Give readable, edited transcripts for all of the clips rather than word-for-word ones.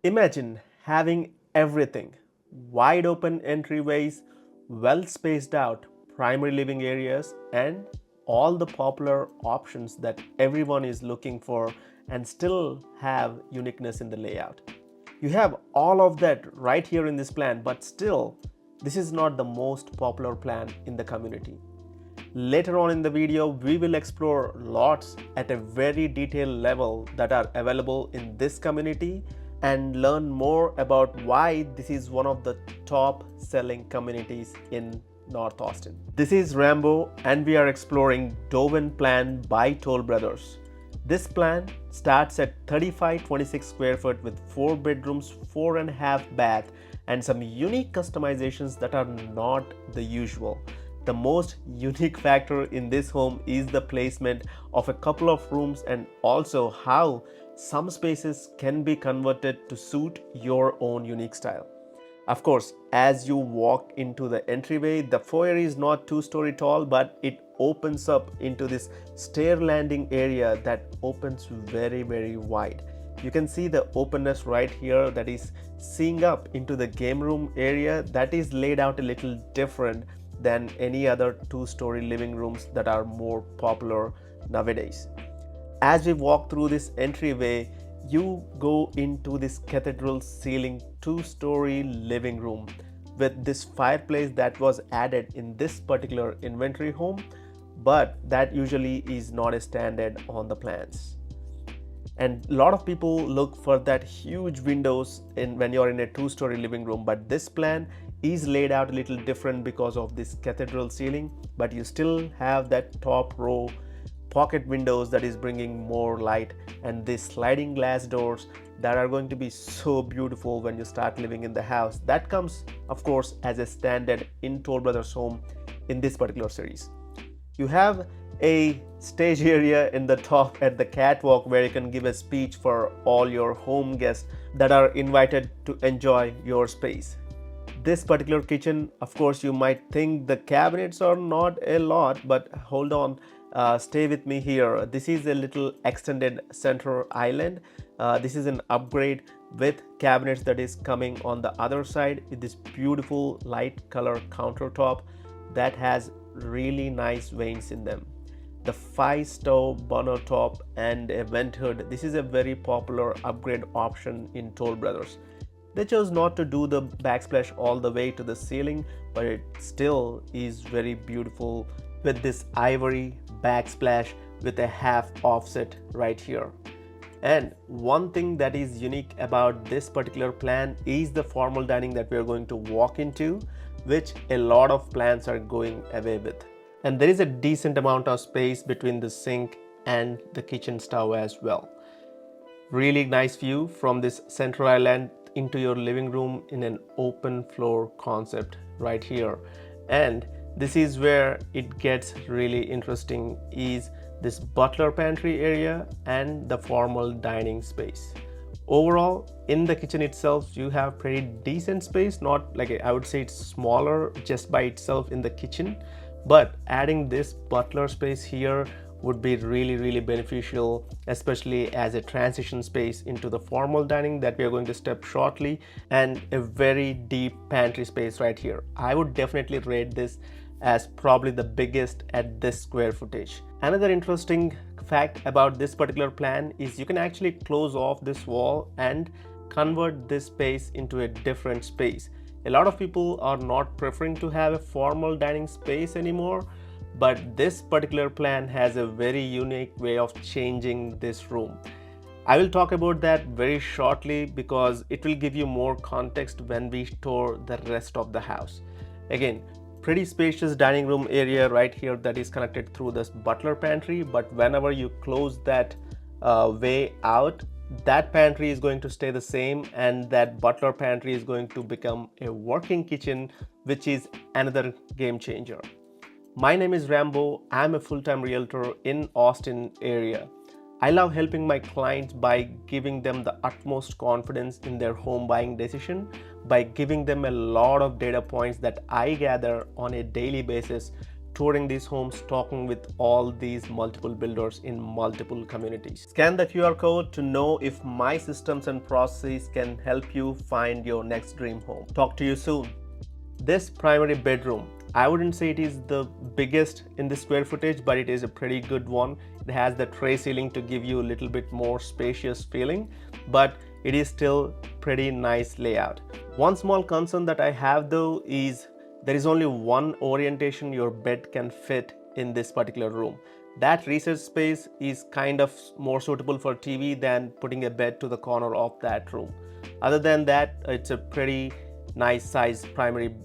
Imagine having everything: wide open entryways, well spaced out primary living areas, and all the popular options that everyone is looking for, and still have uniqueness in the layout. You have all of that right here in this plan, but still, this is not the most popular plan in the community. Later on in the video, we will explore lots at a very detailed level that are available in this community and learn more about why this is one of the top selling communities in North Austin. This is Rambo and we are exploring Doven Plan by Toll Brothers. This plan starts at 3526 square foot with 4 bedrooms, 4.5 bath, and some unique customizations that are not the usual. The most unique factor in this home is the placement of a couple of rooms and also how some spaces can be converted to suit your own unique style. Of course, as you walk into the entryway, the foyer is not 2-story tall, but it opens up into this stair landing area that opens very wide. You can see the openness right here that is seeing up into the game room area that is laid out a little different than any other 2-story living rooms that are more popular nowadays. As we walk through this entryway, you go into this cathedral ceiling 2-story living room with this fireplace that was added in this particular inventory home, but that usually is not a standard on the plans. And a lot of people look for that huge windows when you're in a 2-story living room, but this plan is laid out a little different because of this cathedral ceiling, but you still have that top row pocket windows that is bringing more light, and these sliding glass doors that are going to be so beautiful when you start living in the house. That comes, of course, as a standard in Toll Brothers home in this particular series. You have a stage area in the top at the catwalk where you can give a speech for all your home guests that are invited to enjoy your space. This particular kitchen, of course, you might think the cabinets are not a lot, but hold on, stay with me here. This is a little extended center island. This is an upgrade with cabinets that is coming on the other side with this beautiful light color countertop that has really nice veins in them. The 5-stove burner top and a vent hood. This is a very popular upgrade option in Toll Brothers. They chose not to do the backsplash all the way to the ceiling, but it still is very beautiful with this ivory backsplash with a half offset right here. And one thing that is unique about this particular plan is the formal dining that we are going to walk into, which a lot of plans are going away with. And there is a decent amount of space between the sink and the kitchen stove as well. Really nice view from this central island into your living room in an open floor concept right here. And this is where it gets really interesting, is this butler pantry area and the formal dining space. Overall, in the kitchen itself, you have pretty decent space, not like I would say it's smaller just by itself in the kitchen, but adding this butler space here would be really beneficial, especially as a transition space into the formal dining that we are going to step shortly, and a very deep pantry space right here. I would definitely rate this as probably the biggest at this square footage. Another interesting fact about this particular plan is you can actually close off this wall and convert this space into a different space. A lot of people are not preferring to have a formal dining space anymore, but this particular plan has a very unique way of changing this room. I will talk about that very shortly because it will give you more context when we tour the rest of the house. Again, pretty spacious dining room area right here that is connected through this butler pantry, but whenever you close that way out, that pantry is going to stay the same, and that butler pantry is going to become a working kitchen, which is another game changer. My name is Rambo. I'm a full-time realtor in Austin area. I love helping my clients by giving them the utmost confidence in their home buying decision by giving them a lot of data points that I gather on a daily basis touring these homes, talking with all these multiple builders in multiple communities. Scan the QR code to know if my systems and processes can help you find your next dream home. Talk to you soon. This primary bedroom, I wouldn't say it is the biggest in the square footage, but it is a pretty good one. It has the tray ceiling to give you a little bit more spacious feeling, but it is still pretty nice layout. One small concern that I have though is there is only one orientation your bed can fit in this particular room. That recessed space is kind of more suitable for TV than putting a bed to the corner of that room. Other than that, it's a pretty nice size primary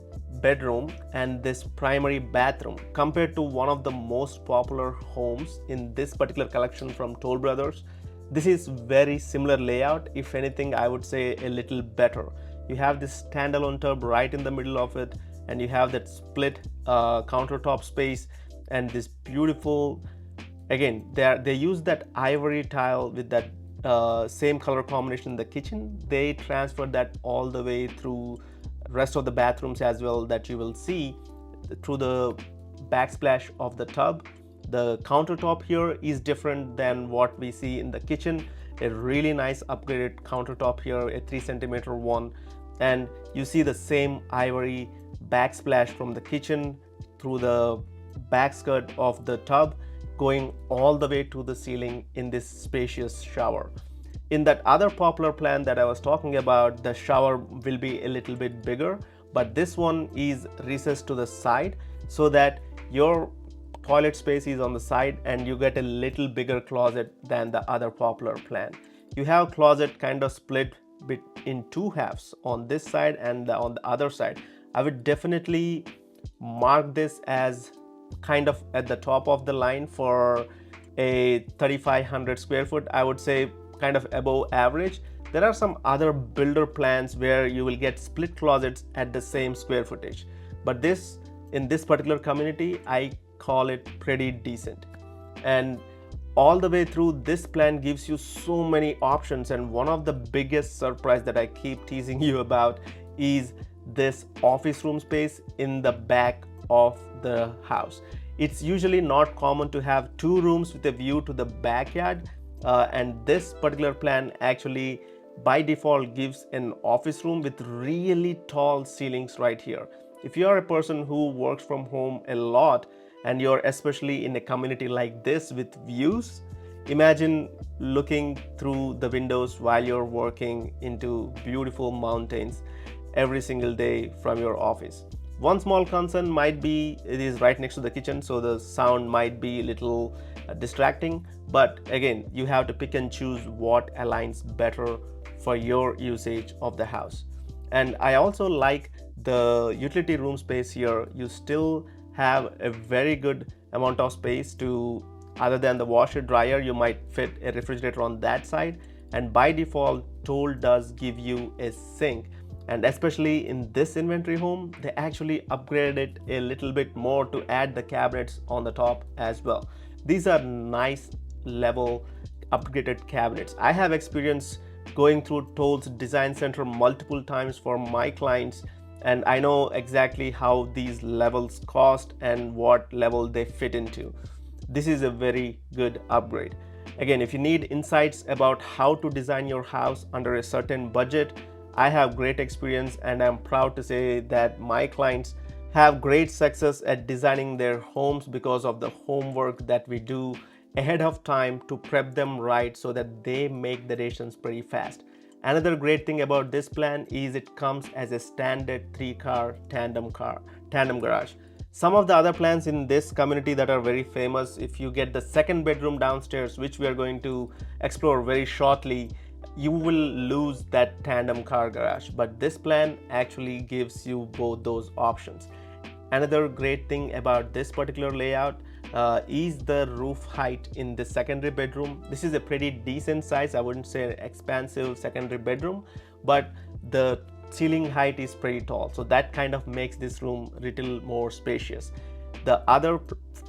bedroom. And this primary bathroom, compared to one of the most popular homes in this particular collection from Toll Brothers, this is very similar layout. If anything, I would say a little better. You have this standalone tub right in the middle of it, and you have that split countertop space and this beautiful, again, they use that ivory tile with that same color combination in the kitchen. They transferred that all the way through rest of the bathrooms as well, that you will see through the backsplash of the tub. The countertop here is different than what we see in the kitchen. A really nice upgraded countertop here, a 3 cm one, and you see the same ivory backsplash from the kitchen through the back skirt of the tub, going all the way to the ceiling in this spacious shower. In that other popular plan that I was talking about, the shower will be a little bit bigger, but this one is recessed to the side so that your toilet space is on the side and you get a little bigger closet than the other popular plan. You have closet kind of split in two halves, on this side and on the other side. I would definitely mark this as kind of at the top of the line for a 3500 square foot. I would say kind of above average. There are some other builder plans where you will get split closets at the same square footage, but this, in this particular community, I call it pretty decent. And all the way through, this plan gives you so many options, and one of the biggest surprise that I keep teasing you about is this office room space in the back of the house. It's usually not common to have two rooms with a view to the backyard, and this particular plan actually by default gives an office room with really tall ceilings right here. If you are a person who works from home a lot and you're especially in a community like this with views, imagine looking through the windows while you're working into beautiful mountains every single day from your office. One small concern might be it is right next to the kitchen, so the sound might be a little distracting, but again, you have to pick and choose what aligns better for your usage of the house. And I also like the utility room space here. You still have a very good amount of space to, other than the washer dryer, you might fit a refrigerator on that side, and by default Toll does give you a sink. And especially in this inventory home, they actually upgraded it a little bit more to add the cabinets on the top as well. These are nice level upgraded cabinets. I have experience going through Toll's design center multiple times for my clients, and I know exactly how these levels cost and what level they fit into. This is a very good upgrade. Again, if you need insights about how to design your house under a certain budget, I have great experience, and I'm proud to say that my clients have great success at designing their homes because of the homework that we do ahead of time to prep them right so that they make the decisions pretty fast. Another great thing about this plan is it comes as a standard 3-car tandem garage. Some of the other plans in this community that are very famous, if you get the second bedroom downstairs, which we are going to explore very shortly, you will lose that tandem car garage, but this plan actually gives you both those options. Another great thing about this particular layout is the roof height in the secondary bedroom. This is a pretty decent size. I wouldn't say an expansive secondary bedroom, but the ceiling height is pretty tall, so that kind of makes this room a little more spacious. The other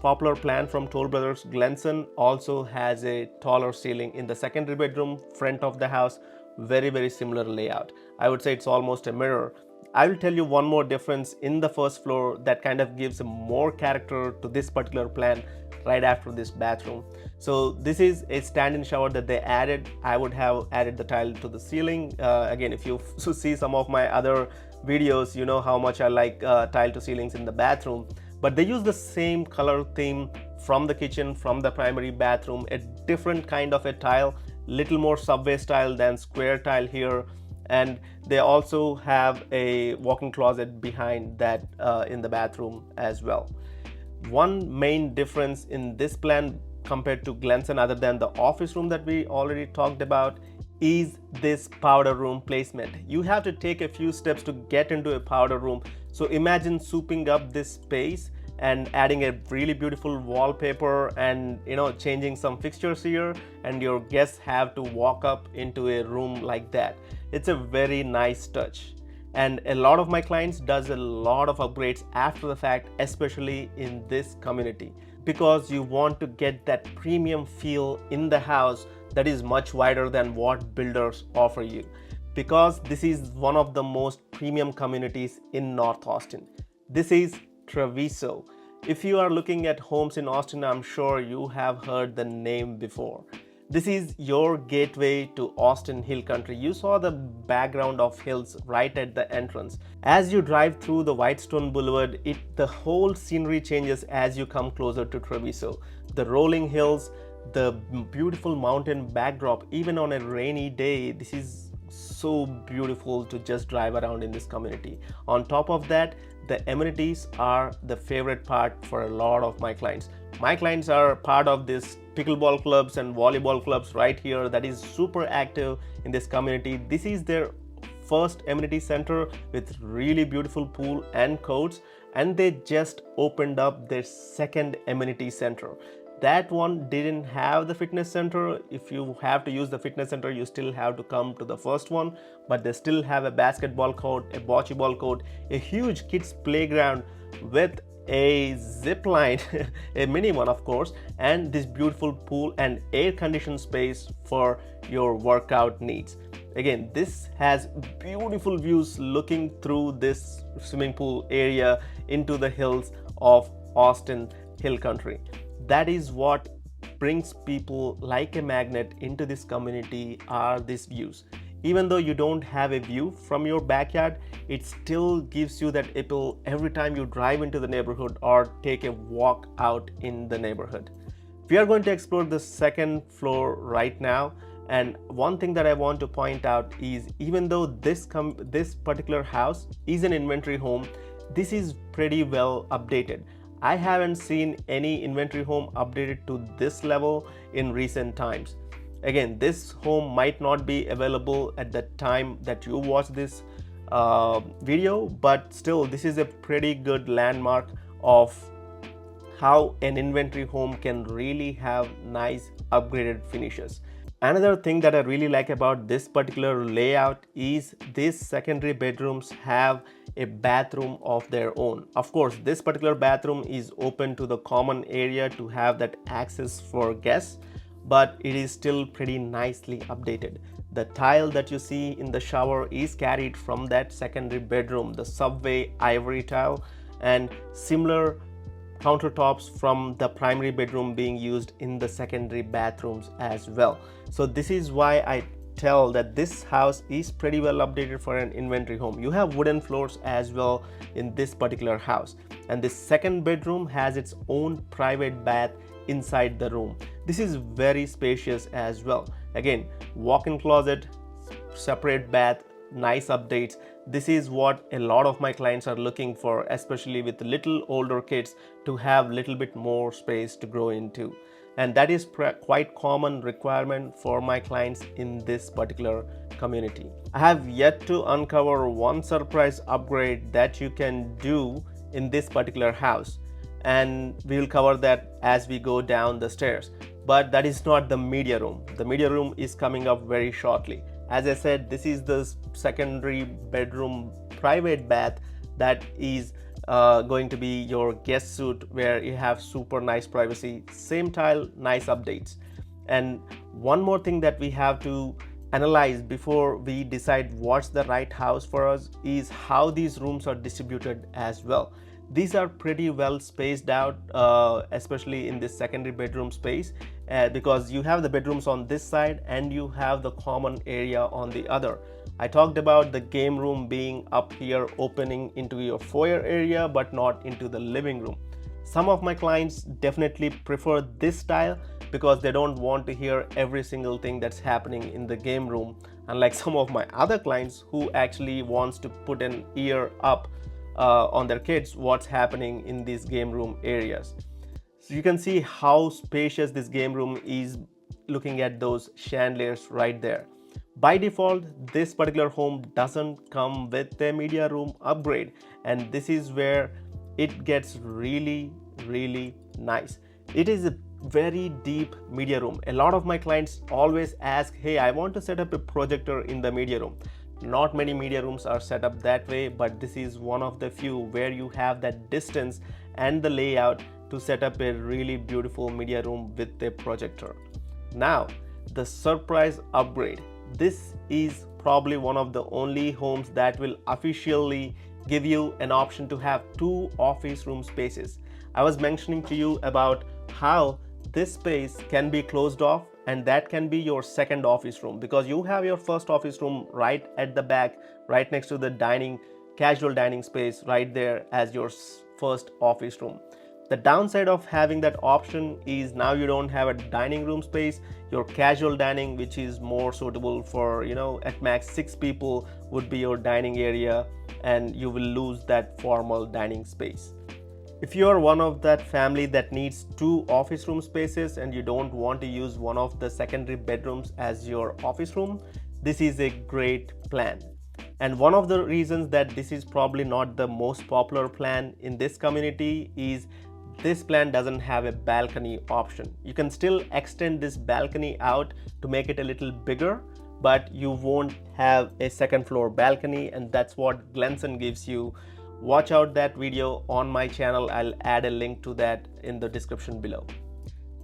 popular plan from Toll Brothers, Glenson, also has a taller ceiling in the secondary bedroom front of the house, very similar layout. I would say it's almost a mirror. I will tell you one more difference in the first floor that kind of gives more character to this particular plan right after this bathroom. So this is a stand-in shower that they added. I would have added the tile to the ceiling. Again, if you see some of my other videos, you know how much I like tile to ceilings in the bathroom. But they use the same color theme from the kitchen, from the primary bathroom, a different kind of a tile, little more subway style than square tile here. And they also have a walk-in closet behind that in the bathroom as well. One main difference in this plan compared to Glenson, other than the office room that we already talked about, is this powder room placement. You have to take a few steps to get into a powder room. So imagine souping up this space and adding a really beautiful wallpaper and changing some fixtures here, and your guests have to walk up into a room like that. It's a very nice touch. And a lot of my clients does a lot of upgrades after the fact, especially in this community, because you want to get that premium feel in the house that is much wider than what builders offer you, because this is one of the most premium communities in North Austin. This is Travisso. If you are looking at homes in Austin, I'm sure you have heard the name before. This is your gateway to Austin Hill Country. You saw the background of hills right at the entrance. As you drive through the Whitestone Boulevard, the whole scenery changes as you come closer to Travisso. The rolling hills, the beautiful mountain backdrop, even on a rainy day, this is so beautiful to just drive around in this community. On top of that, the amenities are the favorite part for a lot of my clients. My clients are part of this pickleball clubs and volleyball clubs right here that is super active in this community. This is their first amenity center with really beautiful pool and courts, and they just opened up their second amenity center. That one didn't have the fitness center. If you have to use the fitness center, you still have to come to the first one, but they still have a basketball court, a bocce ball court, a huge kids playground with a zip line, a mini one of course, and this beautiful pool and air conditioned space for your workout needs. Again, this has beautiful views looking through this swimming pool area into the hills of Austin Hill Country. That is what brings people like a magnet into this community, are these views. Even though you don't have a view from your backyard, it still gives you that appeal every time you drive into the neighborhood or take a walk out in the neighborhood. We are going to explore the second floor right now. And one thing that I want to point out is, even though this particular house is an inventory home, this is pretty well updated. I haven't seen any inventory home updated to this level in recent times. Again, this home might not be available at the time that you watch this video, but still this is a pretty good landmark of how an inventory home can really have nice upgraded finishes. Another thing that I really like about this particular layout is these secondary bedrooms have a bathroom of their own. Of course, this particular bathroom is open to the common area to have that access for guests, but it is still pretty nicely updated. The tile that you see in the shower is carried from that secondary bedroom, the subway ivory tile, and similar countertops from the primary bedroom being used in the secondary bathrooms as well. So this is why I tell that this house is pretty well updated for an inventory home. You have wooden floors as well in this particular house, and this second bedroom has its own private bath inside the room. This is very spacious as well. Again, walk-in closet, separate bath, nice updates. This is what a lot of my clients are looking for, especially with little older kids, to have little bit more space to grow into. And that is quite common requirement for my clients in this particular community. I have yet to uncover one surprise upgrade that you can do in this particular house, and we will cover that as we go down the stairs. But that is not the media room. The media room is coming up very shortly. As I said, this is the secondary bedroom private bath that is going to be your guest suite, where you have super nice privacy, same tile, nice updates. And one more thing that we have to analyze before we decide what's the right house for us is how these rooms are distributed as well. These are pretty well spaced out, especially in this secondary bedroom space, because you have the bedrooms on this side and you have the common area on the other. I talked about the game room being up here, opening into your foyer area but not into the living room. Some of my clients definitely prefer this style because they don't want to hear every single thing that's happening in the game room, unlike some of my other clients who actually wants to put an ear up on their kids what's happening in these game room areas. So you can see how spacious this game room is, looking at those chandeliers right there. By default, this particular home doesn't come with a media room upgrade, and this is where it gets really nice. It is a very deep media room. A lot of my clients always ask, hey, I want to set up a projector in the media room. Not many media rooms are set up that way, but this is one of the few where you have that distance and the layout to set up a really beautiful media room with a projector. Now, the surprise upgrade. This is probably one of the only homes that will officially give you an option to have 2 office room spaces. I was mentioning to you about how this space can be closed off, and that can be your second office room, because you have your first office room right at the back, right next to the casual dining space right there as your first office room. The downside of having that option is now you don't have a dining room space. Your casual dining, which is more suitable for, at max 6 people, would be your dining area, and you will lose that formal dining space. If you are one of that family that needs 2 office room spaces and you don't want to use one of the secondary bedrooms as your office room, this is a great plan. And one of the reasons that this is probably not the most popular plan in this community is this plan doesn't have a balcony option. You can still extend this balcony out to make it a little bigger, but you won't have a second floor balcony, and that's what Glenson gives you. Watch out that video on my channel. I'll add a link to that in the description below.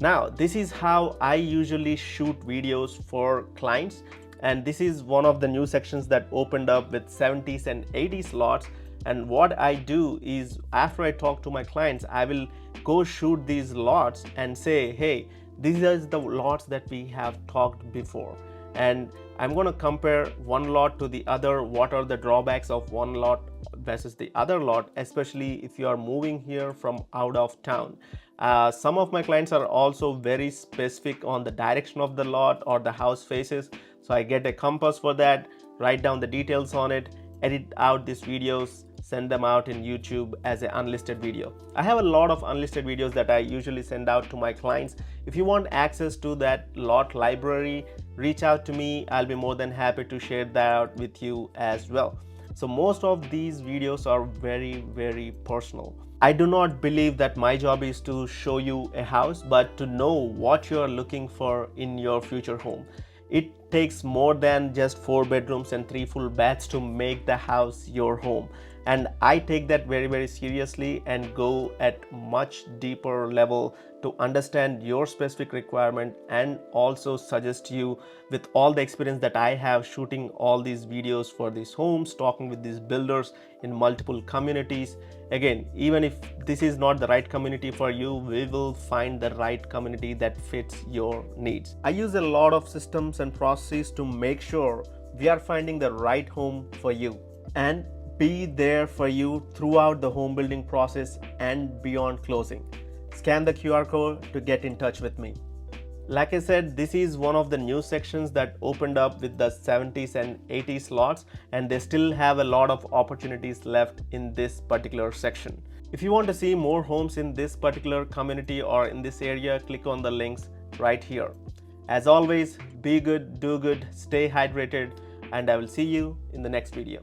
Now, this is how I usually shoot videos for clients, and this is one of the new sections that opened up with 70s and 80s lots. And what I do is, after I talk to my clients, I will go shoot these lots and say, hey, these are the lots that we have talked before, and I'm going to compare one lot to the other. What are the drawbacks of one lot versus the other lot, especially if you are moving here from out of town. Some of my clients are also very specific on the direction of the lot or the house faces, so I get a compass for that, write down the details on it, edit out these videos, send them out in YouTube as an unlisted video. I have a lot of unlisted videos that I usually send out to my clients. If you want access to that lot library, reach out to me. I'll be more than happy to share that out with you as well. So most of these videos are very personal. I do not believe that my job is to show you a house, but to know what you are looking for in your future home. It takes more than just 4 bedrooms and 3 full baths to make the house your home. And I take that very seriously and go at much deeper level to understand your specific requirement, and also suggest you, with all the experience that I have shooting all these videos for these homes, talking with these builders in multiple communities. Again, even if this is not the right community for you, we will find the right community that fits your needs. I use a lot of systems and processes to make sure we are finding the right home for you, and be there for you throughout the home building process and beyond closing. Scan the QR code to get in touch with me. Like I said, this is one of the new sections that opened up with the 70s and 80s lots, and they still have a lot of opportunities left in this particular section. If you want to see more homes in this particular community or in this area, click on the links right here. As always, be good, do good, stay hydrated, and I will see you in the next video.